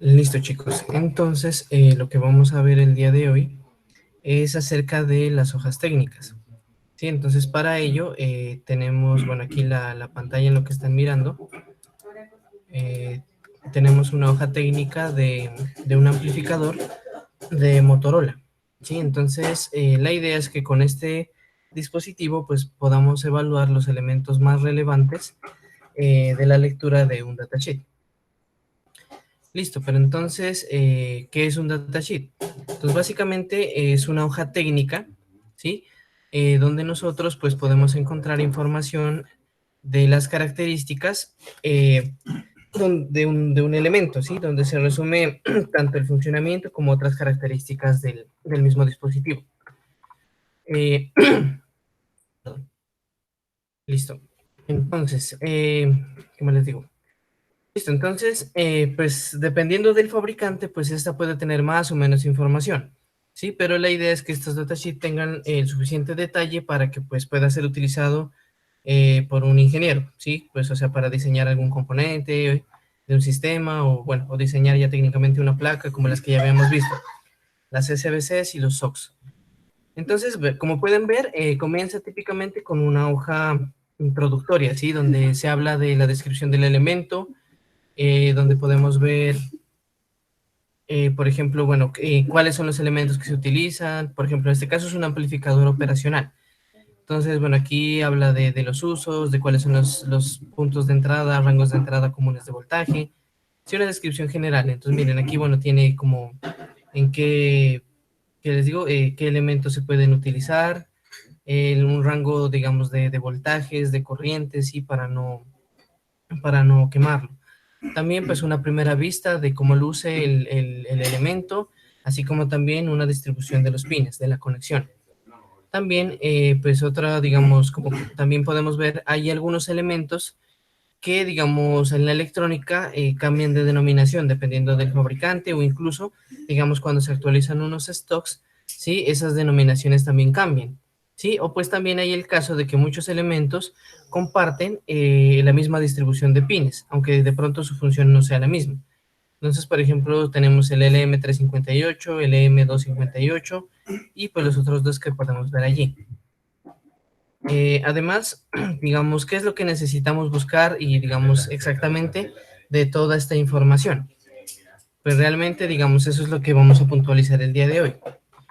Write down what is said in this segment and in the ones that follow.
Listo, chicos. Entonces, lo que vamos a ver el día de hoy es acerca de las hojas técnicas. Sí, entonces para ello tenemos, bueno, aquí la pantalla en lo que están mirando. eh, Tenemos una hoja técnica de un amplificador de Motorola. Sí, entonces la idea es que con este dispositivo pues podamos evaluar los elementos más relevantes de la lectura de un datasheet. Listo, pero entonces, ¿qué es un datasheet? Entonces, básicamente es una hoja técnica, ¿sí? Donde nosotros, pues, podemos encontrar información de las características de un elemento, ¿sí? Donde se resume tanto el funcionamiento como otras características del mismo dispositivo. Eh, Listo. Entonces, ¿qué más les digo? Listo, entonces, pues dependiendo del fabricante, pues esta puede tener más o menos información, ¿sí? Pero la idea es que estos datasheets tengan el suficiente detalle para que pues pueda ser utilizado por un ingeniero, ¿sí? Pues o sea, para diseñar algún componente de un sistema o bueno, o diseñar ya técnicamente una placa como las que ya habíamos visto, las SBCs y los SOCs. Entonces, como pueden ver, comienza típicamente con una hoja introductoria, ¿sí? Donde se habla de la descripción del elemento, donde podemos ver, por ejemplo, bueno, cuáles son los elementos que se utilizan. Por ejemplo, en este caso es un amplificador operacional. Entonces, bueno, aquí habla de los usos, de cuáles son los puntos de entrada, rangos de entrada comunes de voltaje. Sí, una descripción general. Entonces, miren, aquí, bueno, tiene como en qué les digo, qué elementos se pueden utilizar, un rango, digamos, de voltajes, de corrientes, y para no quemarlo. También pues una primera vista de cómo luce el elemento, así como también una distribución de los pines, de la conexión. También pues otra, digamos, como también podemos ver, hay algunos elementos que, digamos, en la electrónica cambian de denominación dependiendo del fabricante o incluso, digamos, cuando se actualizan unos stocks, ¿sí? Esas denominaciones también cambian, ¿sí? O pues también hay el caso de que muchos elementos comparten la misma distribución de pines, aunque de pronto su función no sea la misma. Entonces, por ejemplo, tenemos el LM358, el LM258 y pues los otros dos que podemos ver allí. Además, digamos, ¿qué es lo que necesitamos buscar y, digamos, exactamente de toda esta información? Pues realmente, digamos, eso es lo que vamos a puntualizar el día de hoy.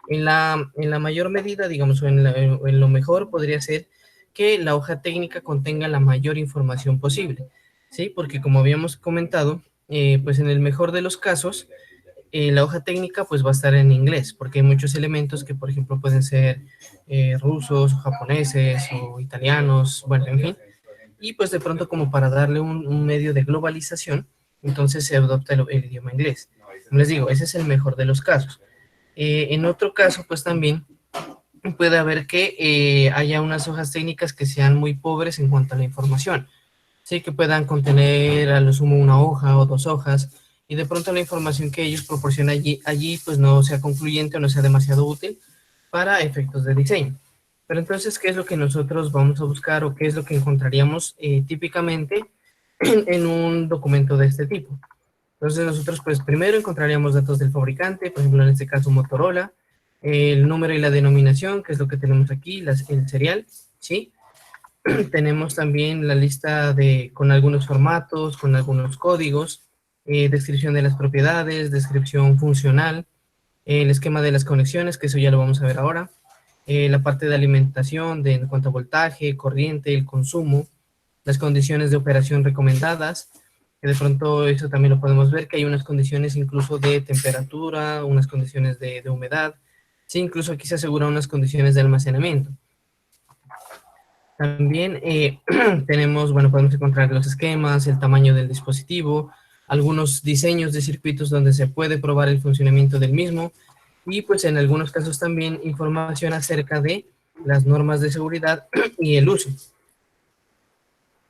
En la mayor medida, digamos, o en lo mejor podría ser que la hoja técnica contenga la mayor información posible, ¿sí? Porque como habíamos comentado, pues en el mejor de los casos, la hoja técnica pues va a estar en inglés, porque hay muchos elementos que, por ejemplo, pueden ser rusos, o japoneses, o italianos, bueno, en fin. Y pues de pronto como para darle un medio de globalización, entonces se adopta el idioma inglés. Como les digo, ese es el mejor de los casos. En otro caso, pues también puede haber que haya unas hojas técnicas que sean muy pobres en cuanto a la información, sí, que puedan contener a lo sumo una hoja o dos hojas, y de pronto la información que ellos proporcionan allí pues no sea concluyente o no sea demasiado útil para efectos de diseño. Pero entonces, ¿qué es lo que nosotros vamos a buscar o qué es lo que encontraríamos típicamente en un documento de este tipo? Entonces nosotros pues primero encontraríamos datos del fabricante, por ejemplo en este caso Motorola, el número y la denominación, que es lo que tenemos aquí, el serial, ¿sí? Tenemos también la lista con algunos formatos, con algunos códigos, descripción de las propiedades, descripción funcional, el esquema de las conexiones, que eso ya lo vamos a ver ahora, la parte de alimentación en cuanto a voltaje, corriente, el consumo, las condiciones de operación recomendadas, que de pronto eso también lo podemos ver, que hay unas condiciones incluso de temperatura, unas condiciones de humedad, sí, incluso aquí se aseguran unas condiciones de almacenamiento. También tenemos, bueno, podemos encontrar los esquemas, el tamaño del dispositivo, algunos diseños de circuitos donde se puede probar el funcionamiento del mismo, y pues en algunos casos también información acerca de las normas de seguridad y el uso.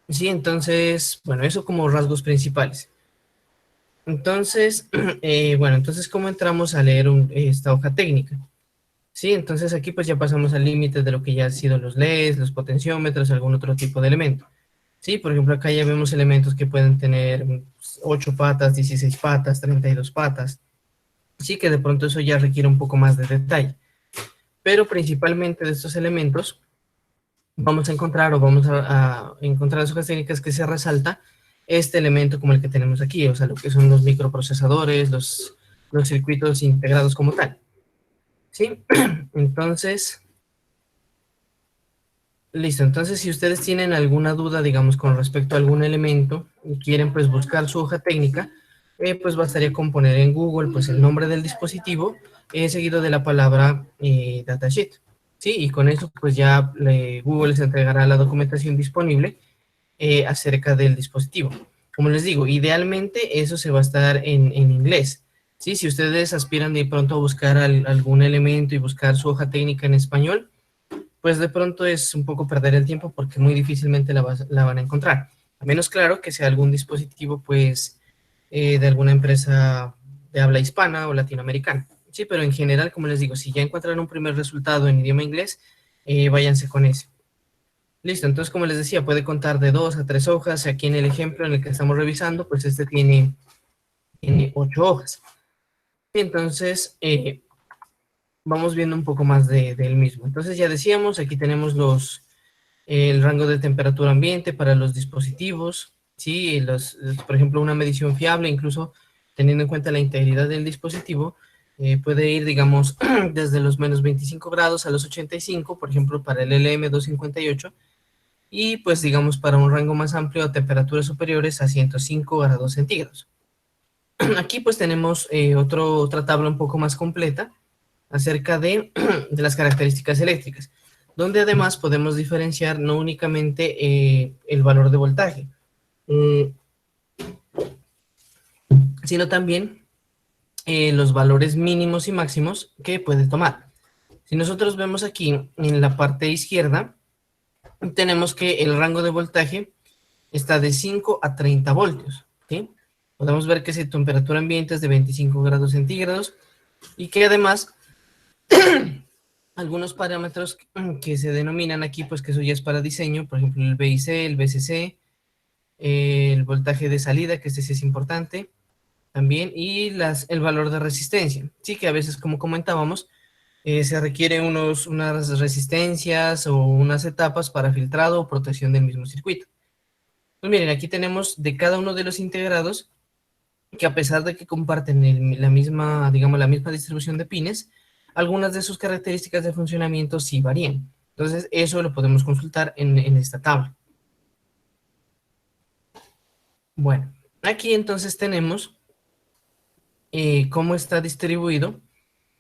Sí, entonces, bueno, eso como rasgos principales. Entonces, bueno, entonces, ¿cómo entramos a leer esta hoja técnica? Sí, entonces aquí pues ya pasamos al límite de lo que ya han sido los LEDs, los potenciómetros, algún otro tipo de elemento. Sí, por ejemplo, acá ya vemos elementos que pueden tener 8 patas, 16 patas, 32 patas. Sí, que de pronto eso ya requiere un poco más de detalle. Pero principalmente de estos elementos vamos a encontrar o vamos a encontrar las hojas técnicas que se resalta este elemento como el que tenemos aquí, o sea, lo que son los microprocesadores, los circuitos integrados como tal. ¿Sí? Entonces, listo. Entonces, si ustedes tienen alguna duda, digamos, con respecto a algún elemento y quieren, pues, buscar su hoja técnica, pues bastaría con poner en Google, pues, el nombre del dispositivo, seguido de la palabra datasheet. Sí, y con eso, pues, ya Google les entregará la documentación disponible acerca del dispositivo. Como les digo, idealmente eso se va a estar en inglés. ¿Sí? Si ustedes aspiran de pronto a buscar algún elemento y buscar su hoja técnica en español, pues de pronto es un poco perder el tiempo porque muy difícilmente la van a encontrar. A menos, claro, que sea algún dispositivo, pues, de alguna empresa de habla hispana o latinoamericana. Sí, pero en general, como les digo, si ya encuentran un primer resultado en idioma inglés, váyanse con ese. Listo, entonces, como les decía, puede contar de 2 a 3 hojas. Aquí en el ejemplo en el que estamos revisando, pues este tiene 8 hojas. Entonces, vamos viendo un poco más del mismo. Entonces, ya decíamos, aquí tenemos el rango de temperatura ambiente para los dispositivos, ¿sí? Por ejemplo, una medición fiable, incluso teniendo en cuenta la integridad del dispositivo, puede ir, digamos, desde los menos 25 grados a los 85, por ejemplo, para el LM258, y pues, digamos, para un rango más amplio a temperaturas superiores a 105 grados centígrados. Aquí pues tenemos otra tabla un poco más completa acerca de las características eléctricas, donde además podemos diferenciar no únicamente el valor de voltaje, eh, sino también los valores mínimos y máximos que puede tomar. Si nosotros vemos aquí en la parte izquierda, tenemos que el rango de voltaje está de 5 a 30 voltios, ¿sí? Podemos ver que su temperatura ambiente es de 25 grados centígrados y que además algunos parámetros que se denominan aquí, pues que eso ya es para diseño, por ejemplo el VIC, el VCC, el voltaje de salida, que este sí es importante también, y el valor de resistencia. Sí, que a veces, como comentábamos, se requiere unas resistencias o unas etapas para filtrado o protección del mismo circuito. Pues miren, aquí tenemos de cada uno de los integrados que, a pesar de que comparten la misma, digamos, la misma distribución de pines, algunas de sus características de funcionamiento sí varían. Entonces, eso lo podemos consultar en esta tabla. Bueno, aquí entonces tenemos cómo está distribuido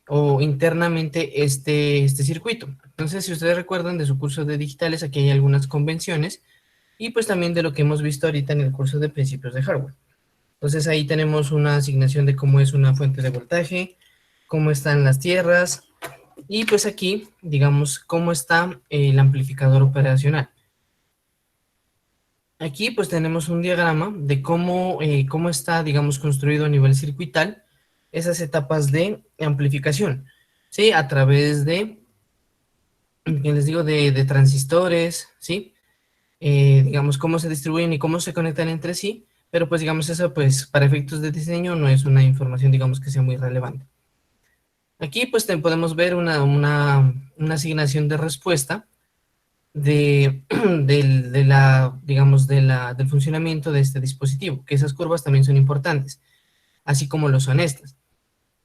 o internamente este circuito. Entonces, si ustedes recuerdan de su curso de digitales, aquí hay algunas convenciones y pues también de lo que hemos visto ahorita en el curso de principios de hardware. Entonces ahí tenemos una asignación de cómo es una fuente de voltaje, cómo están las tierras y pues aquí, digamos, cómo está el amplificador operacional. Aquí pues tenemos un diagrama de cómo está, digamos, construido a nivel circuital esas etapas de amplificación, ¿sí? A través ¿qué les digo? De transistores, ¿sí? Digamos, cómo se distribuyen y cómo se conectan entre sí, pero pues digamos eso, pues para efectos de diseño no es una información, digamos, que sea muy relevante. Aquí pues podemos ver una asignación de respuesta digamos, del funcionamiento de este dispositivo, que esas curvas también son importantes, así como lo son estas.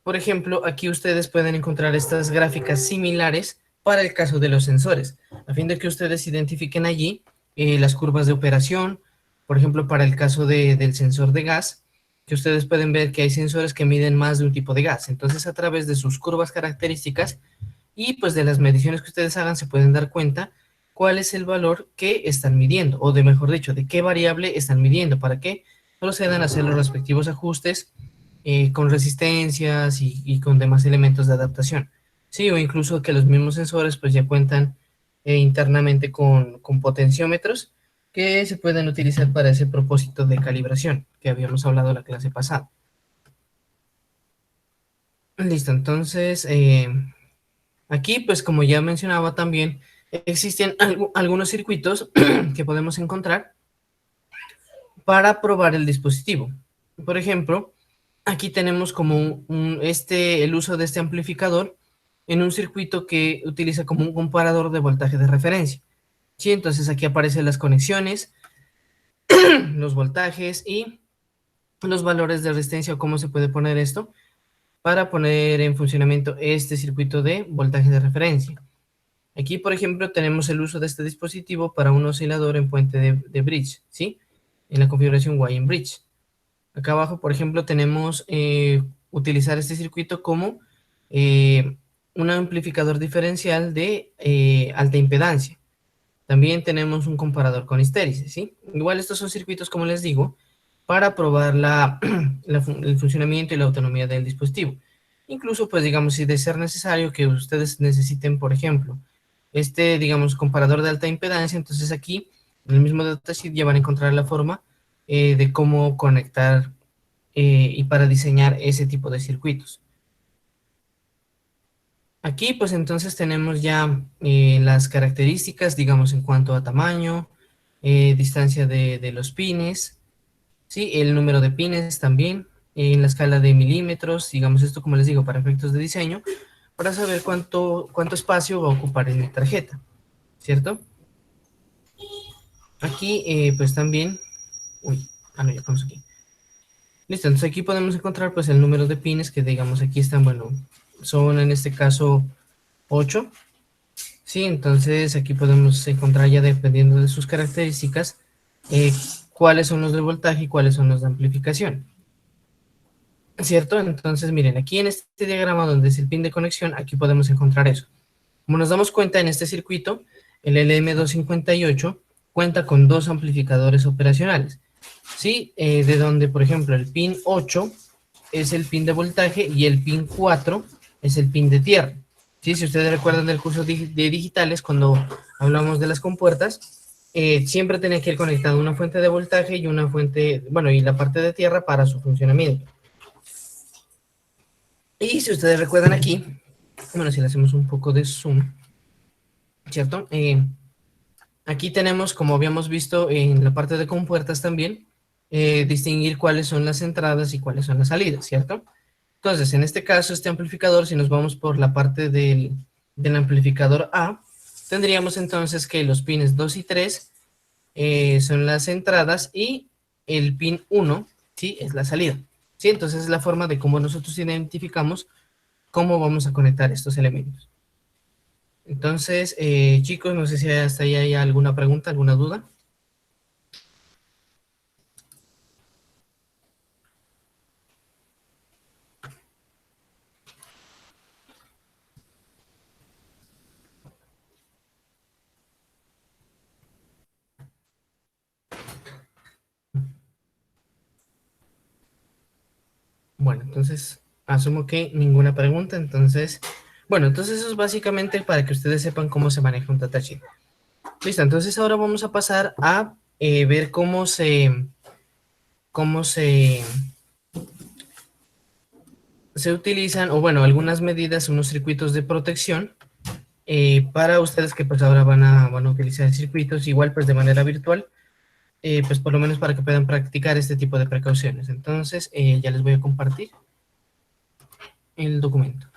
Por ejemplo, aquí ustedes pueden encontrar estas gráficas similares para el caso de los sensores, a fin de que ustedes identifiquen allí las curvas de operación, por ejemplo, para el caso del sensor de gas, que ustedes pueden ver que hay sensores que miden más de un tipo de gas. Entonces, a través de sus curvas características y pues de las mediciones que ustedes hagan, se pueden dar cuenta cuál es el valor que están midiendo, o de mejor dicho, de qué variable están midiendo, para que procedan a hacer los respectivos ajustes con resistencias y con demás elementos de adaptación. Sí, o incluso que los mismos sensores pues ya cuentan internamente con potenciómetros que se pueden utilizar para ese propósito de calibración que habíamos hablado la clase pasada. Listo, entonces aquí pues como ya mencionaba también, existen algunos circuitos que podemos encontrar para probar el dispositivo. Por ejemplo, aquí tenemos como el uso de este amplificador en un circuito que utiliza como un comparador de voltaje de referencia. ¿Sí? Entonces aquí aparecen las conexiones, los voltajes y los valores de resistencia o cómo se puede poner esto para poner en funcionamiento este circuito de voltaje de referencia. Aquí, por ejemplo, tenemos el uso de este dispositivo para un oscilador en puente de bridge, ¿sí? En la configuración Wine Bridge. Acá abajo, por ejemplo, tenemos utilizar este circuito como un amplificador diferencial de alta impedancia. También tenemos un comparador con histéresis, ¿sí? Igual estos son circuitos, como les digo, para probar el funcionamiento y la autonomía del dispositivo. Incluso, pues, digamos, si de ser necesario que ustedes necesiten, por ejemplo, digamos, comparador de alta impedancia, entonces aquí, en el mismo datasheet, ya van a encontrar la forma de cómo conectar y para diseñar ese tipo de circuitos. Aquí pues entonces tenemos ya las características, digamos, en cuanto a tamaño, distancia de los pines, ¿sí? El número de pines también, en la escala de milímetros, digamos esto como les digo, para efectos de diseño, para saber cuánto espacio va a ocupar en mi tarjeta, ¿cierto? Aquí pues también, uy, no, ya estamos aquí. Listo, entonces aquí podemos encontrar pues el número de pines que digamos aquí están, bueno, son en este caso 8. Sí, entonces aquí podemos encontrar ya dependiendo de sus características eh, cuáles son los de voltaje y cuáles son los de amplificación. ¿Cierto? Entonces miren, aquí en este diagrama donde es el pin de conexión, aquí podemos encontrar eso. Como nos damos cuenta en este circuito, el LM258 cuenta con dos amplificadores operacionales. ¿Sí? De donde, por ejemplo, el pin 8 es el pin de voltaje y el pin 4 es el pin de tierra. ¿Sí? Si ustedes recuerdan del curso de digitales, cuando hablamos de las compuertas, siempre tenía que ir conectado una fuente de voltaje y una fuente, bueno, y la parte de tierra para su funcionamiento. Y si ustedes recuerdan aquí, bueno, si le hacemos un poco de zoom, ¿cierto? Aquí tenemos, como habíamos visto en la parte de compuertas también, distinguir cuáles son las entradas y cuáles son las salidas, ¿cierto? Entonces, en este caso, este amplificador, si nos vamos por la parte del amplificador A, tendríamos entonces que los pines 2 y 3 son las entradas y el pin 1, ¿sí? Es la salida, ¿sí? Entonces, es la forma de cómo nosotros identificamos cómo vamos a conectar estos elementos. Entonces, chicos, no sé si hasta ahí hay alguna pregunta, alguna duda. Bueno, entonces asumo que ninguna pregunta. Entonces, bueno, entonces eso es básicamente para que ustedes sepan cómo se maneja un datasheet. Listo, entonces ahora vamos a pasar a ver cómo se utilizan, o bueno, algunas medidas, unos circuitos de protección para ustedes que pues ahora van a utilizar circuitos igual pues de manera virtual, pues por lo menos para que puedan practicar este tipo de precauciones. Entonces, ya les voy a compartir el documento.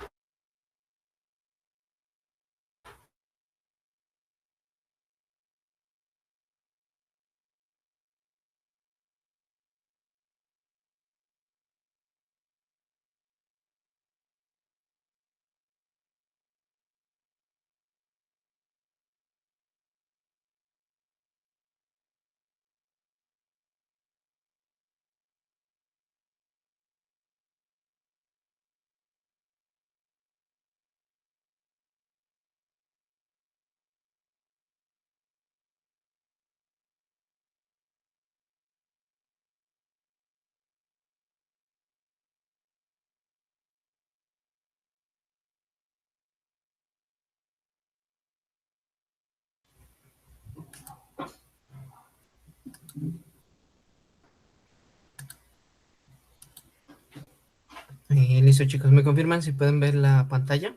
Listo, chicos, ¿me confirman si pueden ver la pantalla?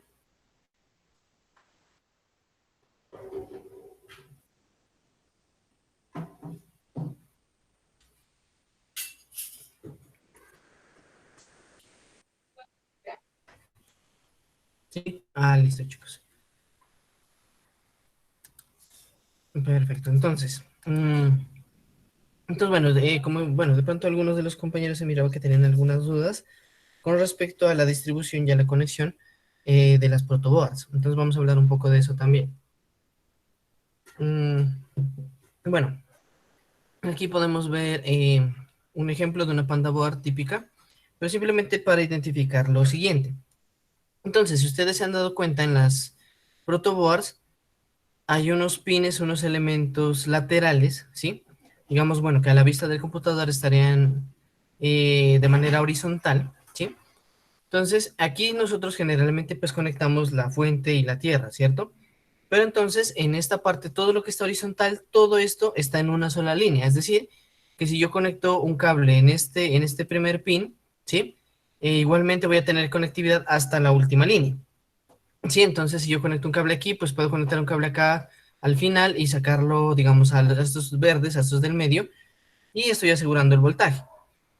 ¿Sí? Listo, chicos. Perfecto, entonces, bueno, bueno, de pronto algunos de los compañeros se miraba que tenían algunas dudas con respecto a la distribución y a la conexión de las protoboards. Entonces vamos a hablar un poco de eso también. Mm, bueno, aquí podemos ver un ejemplo de una panda board típica, pero simplemente para identificar lo siguiente. Entonces, si ustedes se han dado cuenta en las protoboards, hay unos pines, unos elementos laterales, ¿sí? Digamos, bueno, que a la vista del computador estarían de manera horizontal, ¿sí? Entonces, aquí nosotros generalmente pues conectamos la fuente y la tierra, ¿cierto? Pero entonces, en esta parte, todo lo que está horizontal, todo esto está en una sola línea. Es decir, que si yo conecto un cable en este primer pin, ¿sí? Igualmente voy a tener conectividad hasta la última línea. Sí, entonces si yo conecto un cable aquí, pues puedo conectar un cable acá al final y sacarlo, digamos, a estos verdes, a estos del medio, y estoy asegurando el voltaje.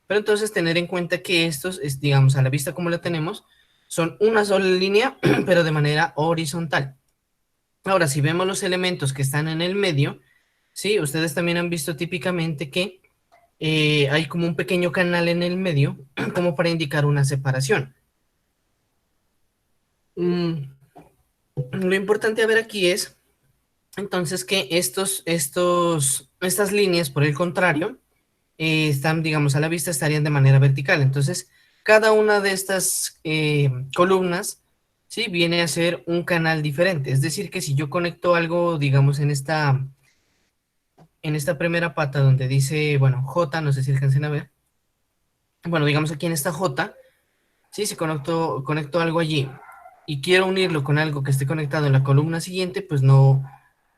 Pero entonces tener en cuenta que estos, digamos, a la vista como la tenemos, son una sola línea, pero de manera horizontal. Ahora, si vemos los elementos que están en el medio, sí, ustedes también han visto típicamente que hay como un pequeño canal en el medio, como para indicar una separación. Mm, lo importante a ver aquí es entonces que estas líneas, por el contrario, están, digamos, a la vista, estarían de manera vertical. Entonces, cada una de estas columnas, ¿sí? Viene a ser un canal diferente. Es decir, que si yo conecto algo, digamos, en esta primera pata donde dice, bueno, J, no sé si alcancen a ver. Bueno, digamos aquí en esta J, ¿sí? Si conecto algo allí y quiero unirlo con algo que esté conectado en la columna siguiente, pues no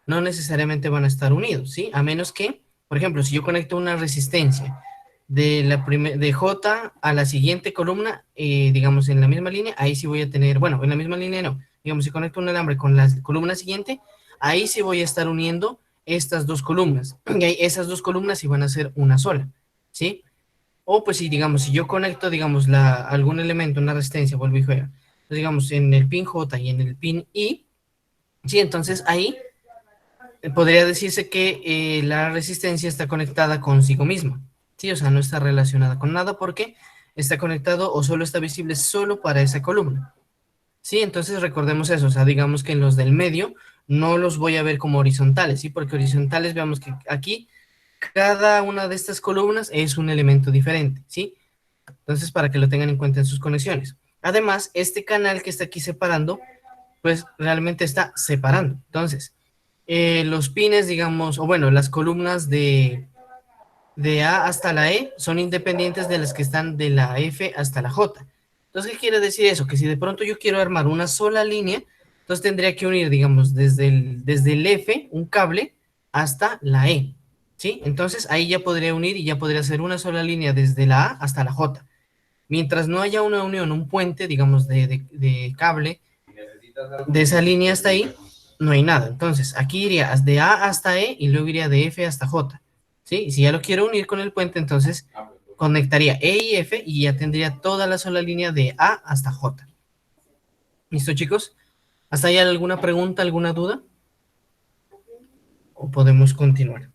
necesariamente van a estar unidos, ¿sí? A menos que, por ejemplo, si yo conecto una resistencia de J a la siguiente columna, digamos en la misma línea, ahí sí voy a tener, bueno, en la misma línea no, digamos si conecto un alambre con la columna siguiente, ahí sí voy a estar uniendo estas dos columnas, y ahí esas dos columnas sí van a ser una sola, ¿sí? O pues si, digamos, si yo conecto, digamos, algún elemento, una resistencia, vuelvo y juega, digamos, en el pin J y en el pin I, sí, entonces ahí podría decirse que la resistencia está conectada consigo misma, ¿sí? O sea, no está relacionada con nada porque está conectado o solo está visible solo para esa columna, ¿sí? Entonces recordemos eso, o sea, digamos que en los del medio no los voy a ver como horizontales, ¿sí? Porque horizontales, veamos que aquí cada una de estas columnas es un elemento diferente, ¿sí? Entonces, para que lo tengan en cuenta en sus conexiones. Además, este canal que está aquí separando, pues realmente está separando. Entonces, los pines, digamos, o bueno, las columnas de A hasta la E son independientes de las que están de la F hasta la J. Entonces, ¿qué quiere decir eso? Que si de pronto yo quiero armar una sola línea, entonces tendría que unir, digamos, desde el F, un cable, hasta la E, ¿sí? Entonces, ahí ya podría unir y ya podría hacer una sola línea desde la A hasta la J. Mientras no haya una unión, un puente, digamos, de cable, de esa línea hasta ahí, no hay nada. Entonces, aquí iría de A hasta E y luego iría de F hasta J. ¿Sí? Y si ya lo quiero unir con el puente, entonces conectaría E y F y ya tendría toda la sola línea de A hasta J. ¿Listo, chicos? ¿Hasta ahí alguna pregunta, alguna duda? ¿O podemos continuar?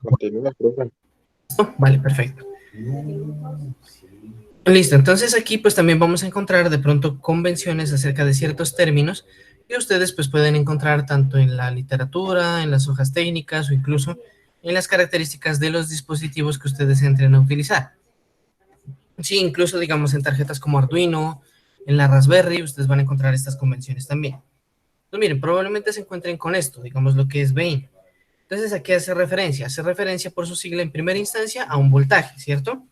Continúa, profe. Vale, perfecto. Listo, entonces aquí pues también vamos a encontrar de pronto convenciones acerca de ciertos términos que ustedes pues pueden encontrar tanto en la literatura, en las hojas técnicas o incluso en las características de los dispositivos que ustedes entren a utilizar. Sí, incluso digamos en tarjetas como Arduino, en la Raspberry, ustedes van a encontrar estas convenciones también. Entonces miren, probablemente se encuentren con esto, digamos lo que es Bain. Entonces aquí hace referencia por su sigla en primera instancia a un voltaje, ¿cierto?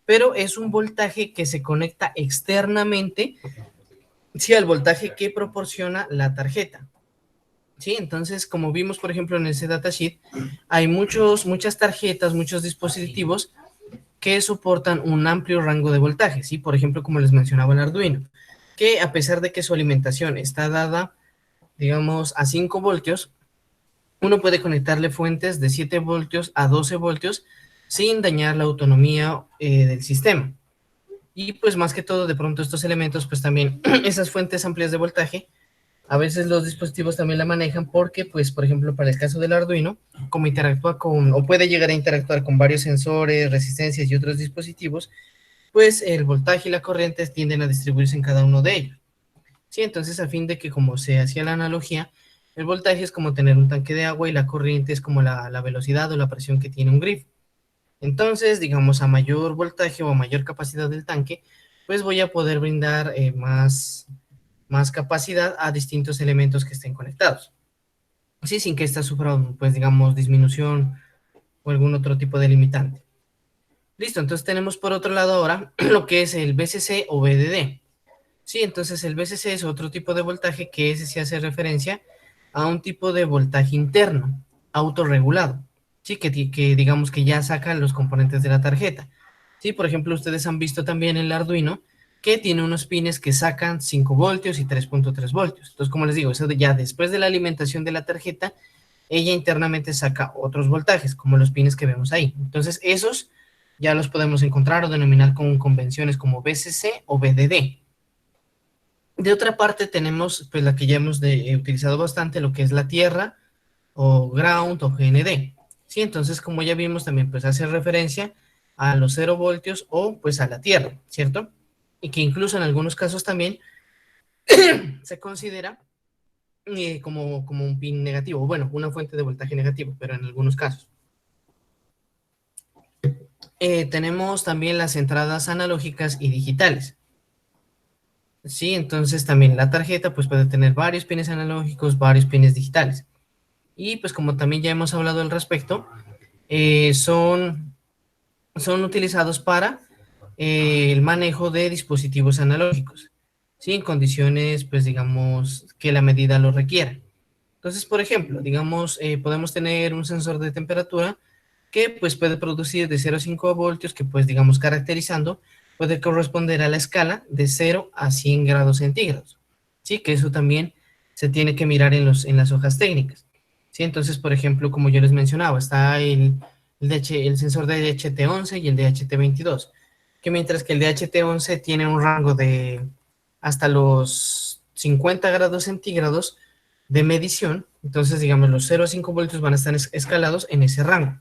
Pero es un voltaje que se conecta externamente, sí, al voltaje que proporciona la tarjeta. Sí, entonces, como vimos, por ejemplo, en ese datasheet, hay muchas tarjetas, muchos dispositivos que soportan un amplio rango de voltaje, ¿sí? Por ejemplo, como les mencionaba el Arduino, que a pesar de que su alimentación está dada, digamos, a 5 voltios, uno puede conectarle fuentes de 7 voltios a 12 voltios sin dañar la autonomía del sistema. Y pues más que todo, de pronto estos elementos, pues también esas fuentes amplias de voltaje, a veces los dispositivos también la manejan porque, pues, por ejemplo, para el caso del Arduino, como interactúa con, o puede llegar a interactuar con varios sensores, resistencias y otros dispositivos, pues el voltaje y la corriente tienden a distribuirse en cada uno de ellos. Sí, entonces a fin de que, como se hacía la analogía, el voltaje es como tener un tanque de agua y la corriente es como la velocidad o la presión que tiene un grifo. Entonces, digamos, a mayor voltaje o a mayor capacidad del tanque, pues voy a poder brindar más capacidad a distintos elementos que estén conectados. Sí, sin que ésta sufra, pues digamos, disminución o algún otro tipo de limitante. Listo, entonces tenemos por otro lado ahora lo que es el VCC o VDD. Sí, entonces el VCC es otro tipo de voltaje que ese sí hace referencia a un tipo de voltaje interno, autorregulado. Sí, que digamos que ya saca los componentes de la tarjeta. Sí, por ejemplo, ustedes han visto también el Arduino que tiene unos pines que sacan 5 voltios y 3.3 voltios. Entonces, como les digo, eso ya después de la alimentación de la tarjeta, ella internamente saca otros voltajes, como los pines que vemos ahí. Entonces, esos ya los podemos encontrar o denominar con convenciones como VCC o VDD. De otra parte tenemos pues la que ya hemos utilizado bastante, lo que es la tierra o ground o GND. Sí, entonces como ya vimos también pues hace referencia a los 0 voltios o pues a la tierra, ¿cierto? Y que incluso en algunos casos también se considera como un pin negativo, bueno, una fuente de voltaje negativo, pero en algunos casos. Tenemos también las entradas analógicas y digitales. Sí, entonces también la tarjeta pues puede tener varios pines analógicos, varios pines digitales. Y pues como también ya hemos hablado al respecto, son utilizados para el manejo de dispositivos analógicos, ¿sí? En condiciones, pues digamos, que la medida lo requiera. Entonces, por ejemplo, digamos, podemos tener un sensor de temperatura que pues puede producir de 0 a 5 voltios, que pues digamos caracterizando, puede corresponder a la escala de 0 a 100 grados centígrados. Sí, que eso también se tiene que mirar en las hojas técnicas. Sí, entonces, por ejemplo, como yo les mencionaba, está el sensor de DHT11 y el DHT22, que mientras que el DHT11 tiene un rango de hasta los 50 grados centígrados de medición, entonces digamos los 0 a 5 voltios van a estar escalados en ese rango.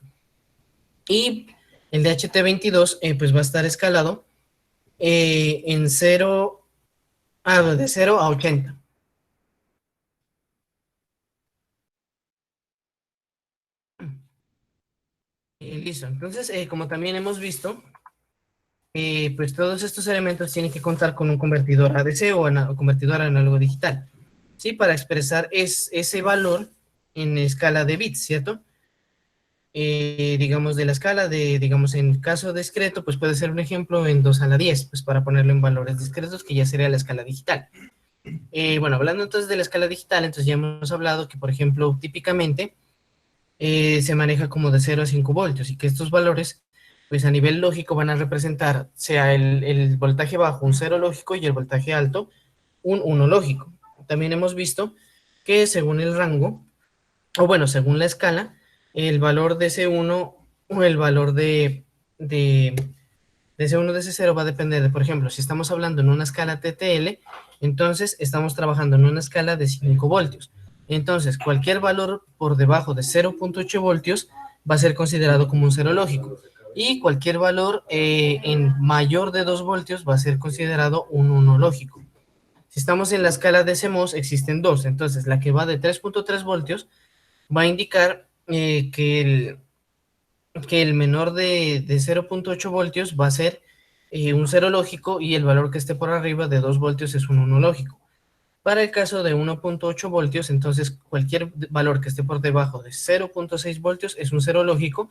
Y el DHT22 pues va a estar escalado en 0, de 0 a 80. Listo, entonces como también hemos visto, pues todos estos elementos tienen que contar con un convertidor ADC o convertidor análogo digital, ¿sí? Para expresar ese valor en escala de bits, ¿cierto? Digamos, de la escala de, digamos, en caso discreto, pues puede ser un ejemplo en 2 a la 10, pues para ponerlo en valores discretos, que ya sería la escala digital. Bueno, hablando entonces de la escala digital, entonces ya hemos hablado que, por ejemplo, típicamente se maneja como de 0 a 5 voltios y que estos valores, pues a nivel lógico van a representar, sea el voltaje bajo un 0 lógico y el voltaje alto un 1 lógico. También hemos visto que según el rango, o bueno, según la escala, el valor de ese 1 o el valor de ese 1 de ese 0 va a depender de, por ejemplo, si estamos hablando en una escala TTL, entonces estamos trabajando en una escala de 5 voltios. Entonces, cualquier valor por debajo de 0.8 voltios va a ser considerado como un cero lógico. Y cualquier valor en mayor de 2 voltios va a ser considerado un 1 lógico. Si estamos en la escala de CMOS, existen dos. Entonces, la que va de 3.3 voltios va a indicar que el menor de 0.8 voltios va a ser un cero lógico y el valor que esté por arriba de 2 voltios es un 1 lógico. Para el caso de 1.8 voltios, entonces cualquier valor que esté por debajo de 0.6 voltios es un cero lógico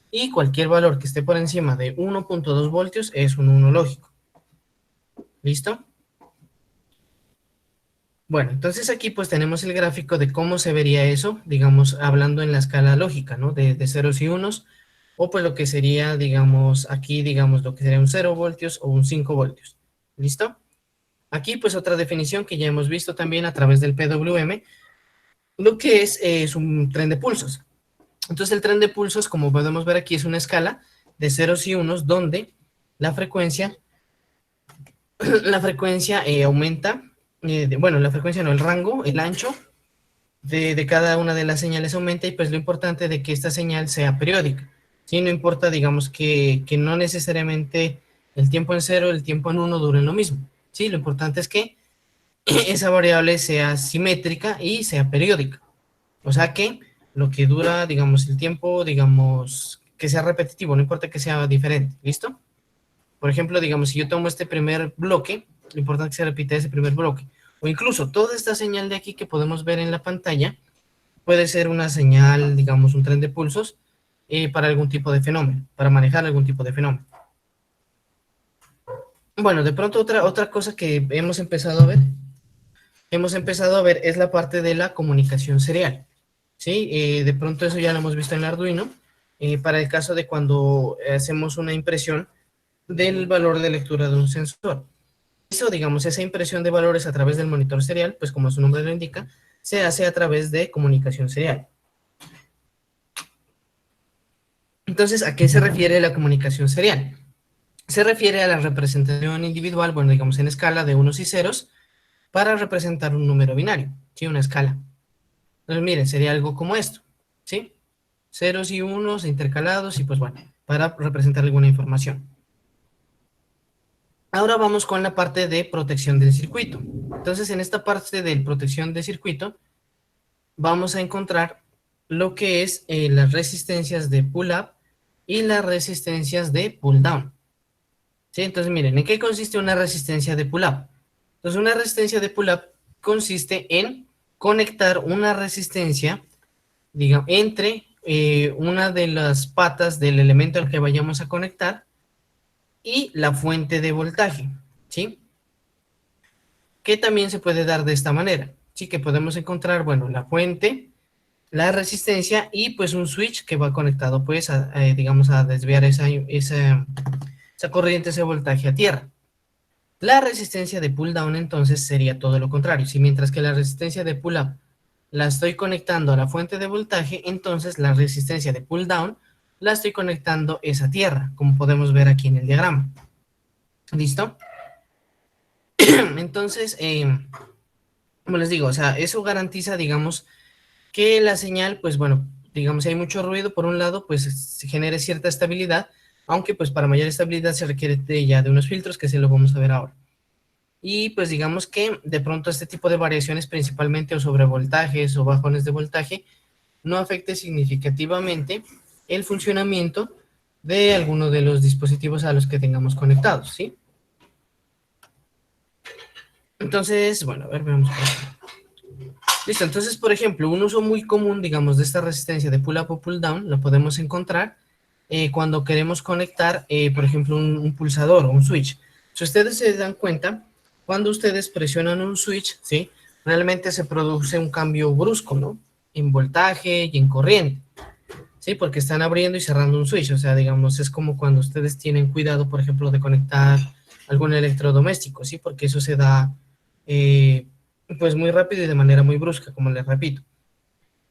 y cualquier valor que esté por encima de 1.2 voltios es un 1 lógico. ¿Listo? Bueno, entonces aquí pues tenemos el gráfico de cómo se vería eso, digamos, hablando en la escala lógica, ¿no? De ceros y unos, o pues lo que sería, digamos, aquí, digamos, lo que sería un 0 voltios o un 5 voltios. ¿Listo? Aquí pues otra definición que ya hemos visto también a través del PWM, lo que es un tren de pulsos. Entonces el tren de pulsos, como podemos ver aquí, es una escala de ceros y unos donde la frecuencia, aumenta, bueno, la frecuencia no, el rango, el ancho de cada una de las señales aumenta, y pues lo importante de que esta señal sea periódica. ¿Sí? No importa, digamos, que no necesariamente el tiempo en cero, el tiempo en uno duren lo mismo. ¿Sí? Lo importante es que esa variable sea simétrica y sea periódica. O sea que lo que dura, digamos, el tiempo, digamos, que sea repetitivo, no importa que sea diferente. ¿Listo? Por ejemplo, digamos, si yo tomo este primer bloque, lo importante es que se repita ese primer bloque. O incluso toda esta señal de aquí que podemos ver en la pantalla puede ser una señal, digamos, un tren de pulsos para algún tipo de fenómeno, para manejar algún tipo de fenómeno. Bueno, de pronto otra cosa que hemos empezado a ver es la parte de la comunicación serial. ¿Sí? De pronto eso ya lo hemos visto en el Arduino, para el caso de cuando hacemos una impresión del valor de lectura de un sensor. Eso, digamos, esa impresión de valores a través del monitor serial, pues como su nombre lo indica, se hace a través de comunicación serial. Entonces, ¿a qué se refiere la comunicación serial? Se refiere a la representación individual, bueno, digamos en escala de unos y ceros, para representar un número binario, ¿sí? Una escala. Entonces, miren, sería algo como esto, ¿sí? Ceros y unos intercalados y pues bueno, para representar alguna información. Ahora vamos con la parte de protección del circuito. Entonces, en esta parte de protección de circuito, vamos a encontrar lo que es las resistencias de pull-up y las resistencias de pull-down. ¿Sí? Entonces, miren, ¿en qué consiste una resistencia de pull-up? Entonces, una resistencia de pull-up consiste en conectar una resistencia, digamos, entre una de las patas del elemento al que vayamos a conectar y la fuente de voltaje, ¿sí? Que también se puede dar de esta manera, ¿sí? Que podemos encontrar, bueno, la fuente, la resistencia y pues un switch que va conectado, pues, digamos, a desviar esa corriente, ese voltaje a tierra. La resistencia de pull down entonces sería todo lo contrario. Si mientras que la resistencia de pull up la estoy conectando a la fuente de voltaje, entonces la resistencia de pull down la estoy conectando esa tierra, como podemos ver aquí en el diagrama. ¿Listo? Entonces, como les digo, o sea, eso garantiza, digamos, que la señal, pues bueno, digamos, si hay mucho ruido, por un lado, pues se genere cierta estabilidad, aunque pues para mayor estabilidad se requiere ya de unos filtros, que se lo vamos a ver ahora. Y pues digamos que de pronto este tipo de variaciones, principalmente o sobrevoltajes o bajones de voltaje, no afecte significativamente el funcionamiento de alguno de los dispositivos a los que tengamos conectados, ¿sí? Entonces, bueno, a ver, veamos por aquí. Listo, entonces, por ejemplo, un uso muy común, digamos, de esta resistencia de pull-up o pull-down, lo podemos encontrar cuando queremos conectar, por ejemplo, un pulsador o un switch. Si ustedes se dan cuenta, cuando ustedes presionan un switch, ¿sí? Realmente se produce un cambio brusco, ¿no? En voltaje y en corriente, ¿sí? Porque están abriendo y cerrando un switch, o sea, digamos, es como cuando ustedes tienen cuidado, por ejemplo, de conectar algún electrodoméstico, ¿sí? Porque eso se da, pues, muy rápido y de manera muy brusca, como les repito.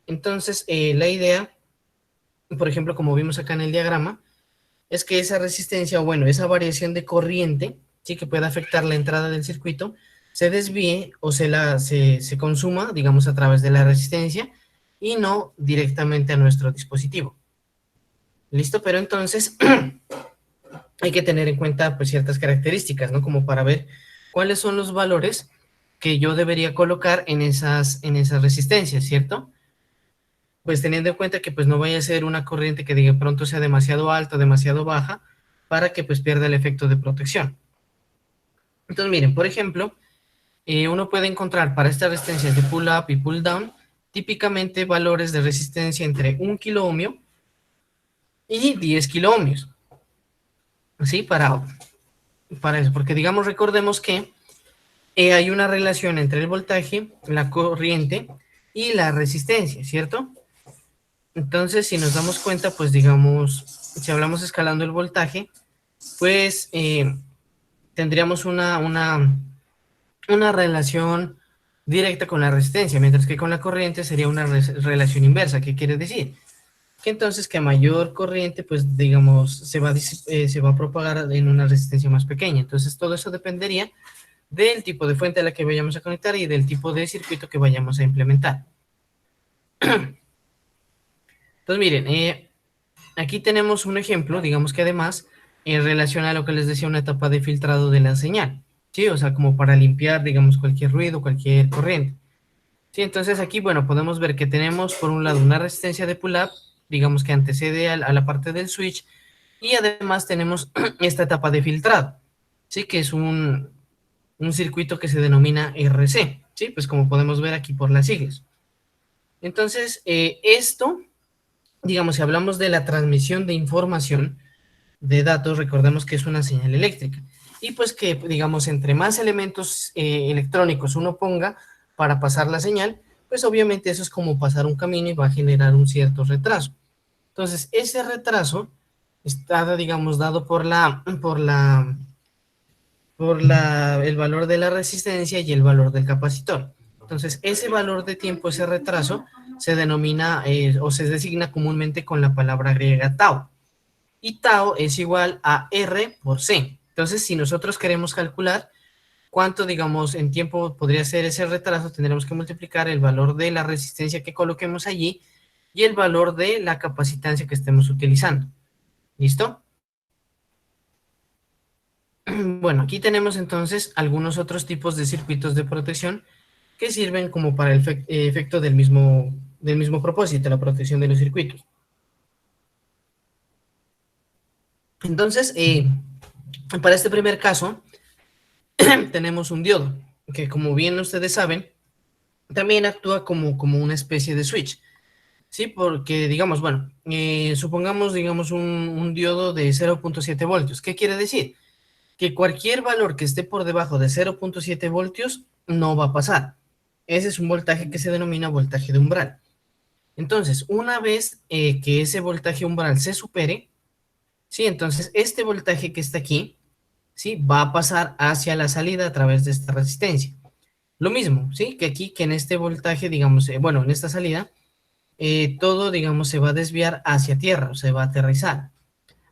Entonces, la idea, por ejemplo, como vimos acá en el diagrama, es que esa resistencia, o bueno, esa variación de corriente, sí, que puede afectar la entrada del circuito, se desvíe o se consuma, digamos, a través de la resistencia y no directamente a nuestro dispositivo. ¿Listo? Pero entonces hay que tener en cuenta pues ciertas características, ¿no? Como para ver cuáles son los valores que yo debería colocar en esas resistencias, ¿cierto? Pues teniendo en cuenta que pues no vaya a ser una corriente que de pronto sea demasiado alta, demasiado baja, para que pues pierda el efecto de protección. Entonces miren, por ejemplo, uno puede encontrar para estas resistencias de pull up y pull down, típicamente valores de resistencia entre 1 kiloohmio y 10 kiloohmios, ¿sí? Para eso, porque digamos, recordemos que hay una relación entre el voltaje, la corriente y la resistencia, ¿cierto? Entonces, si nos damos cuenta, pues digamos, si hablamos escalando el voltaje, pues tendríamos una relación, directa con la resistencia, mientras que con la corriente sería una relación inversa. ¿Qué quiere decir? Que entonces que a mayor corriente, pues digamos, se va a propagar en una resistencia más pequeña. Entonces todo eso dependería del tipo de fuente a la que vayamos a conectar y del tipo de circuito que vayamos a implementar. Entonces miren, aquí tenemos un ejemplo, digamos que además, en relación a lo que les decía, una etapa de filtrado de la señal, ¿sí? O sea, como para limpiar, digamos, cualquier ruido, cualquier corriente. Sí, entonces aquí, bueno, podemos ver que tenemos por un lado una resistencia de pull-up, digamos que antecede a la parte del switch, y además tenemos esta etapa de filtrado, ¿sí? Que es un circuito que se denomina RC, ¿sí? Pues como podemos ver aquí por las siglas. Entonces, esto, digamos, si hablamos de la transmisión de información, de datos, recordemos que es una señal eléctrica. Y pues que, digamos, entre más elementos electrónicos uno ponga para pasar la señal, pues obviamente eso es como pasar un camino y va a generar un cierto retraso. Entonces, ese retraso está, digamos, dado el valor de la resistencia y el valor del capacitor. Entonces, ese valor de tiempo, ese retraso, se denomina o se designa comúnmente con la palabra griega tau. Y tau es igual a R por C. Entonces, si nosotros queremos calcular cuánto, digamos, en tiempo podría ser ese retraso, tendremos que multiplicar el valor de la resistencia que coloquemos allí y el valor de la capacitancia que estemos utilizando. ¿Listo? Bueno, aquí tenemos entonces algunos otros tipos de circuitos de protección que sirven como para el efecto del mismo propósito, la protección de los circuitos. Entonces, para este primer caso, tenemos un diodo, que como bien ustedes saben, también actúa como una especie de switch, ¿sí? Porque, digamos, bueno, supongamos, digamos, un diodo de 0.7 voltios. ¿Qué quiere decir? Que cualquier valor que esté por debajo de 0.7 voltios no va a pasar. Ese es un voltaje que se denomina voltaje de umbral. Entonces, una vez que ese voltaje umbral se supere, ¿sí? Entonces, este voltaje que está aquí, ¿sí? Va a pasar hacia la salida a través de esta resistencia. Lo mismo, ¿sí? Que aquí, que en este voltaje, digamos, bueno, en esta salida, todo, digamos, se va a desviar hacia tierra, o se va a aterrizar.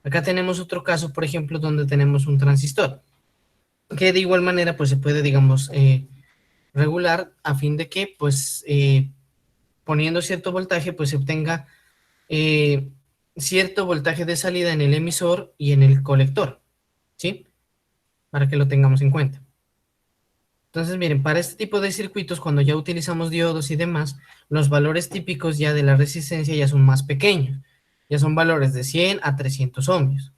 Acá tenemos otro caso, por ejemplo, donde tenemos un transistor, que de igual manera, pues se puede, digamos, regular a fin de que, pues, poniendo cierto voltaje, pues se obtenga cierto voltaje de salida en el emisor y en el colector, ¿sí? Para que lo tengamos en cuenta. Entonces, miren, para este tipo de circuitos, cuando ya utilizamos diodos y demás, los valores típicos ya de la resistencia ya son más pequeños. Ya son valores de 100 a 300 ohmios.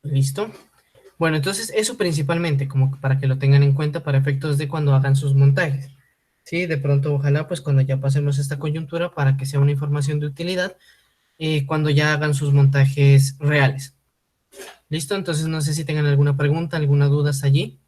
¿Listo? Bueno, entonces eso principalmente, como para que lo tengan en cuenta para efectos de cuando hagan sus montajes. Sí, de pronto, ojalá, pues cuando ya pasemos esta coyuntura, para que sea una información de utilidad, cuando ya hagan sus montajes reales. ¿Listo? Entonces, no sé si tengan alguna pregunta, alguna duda hasta allí.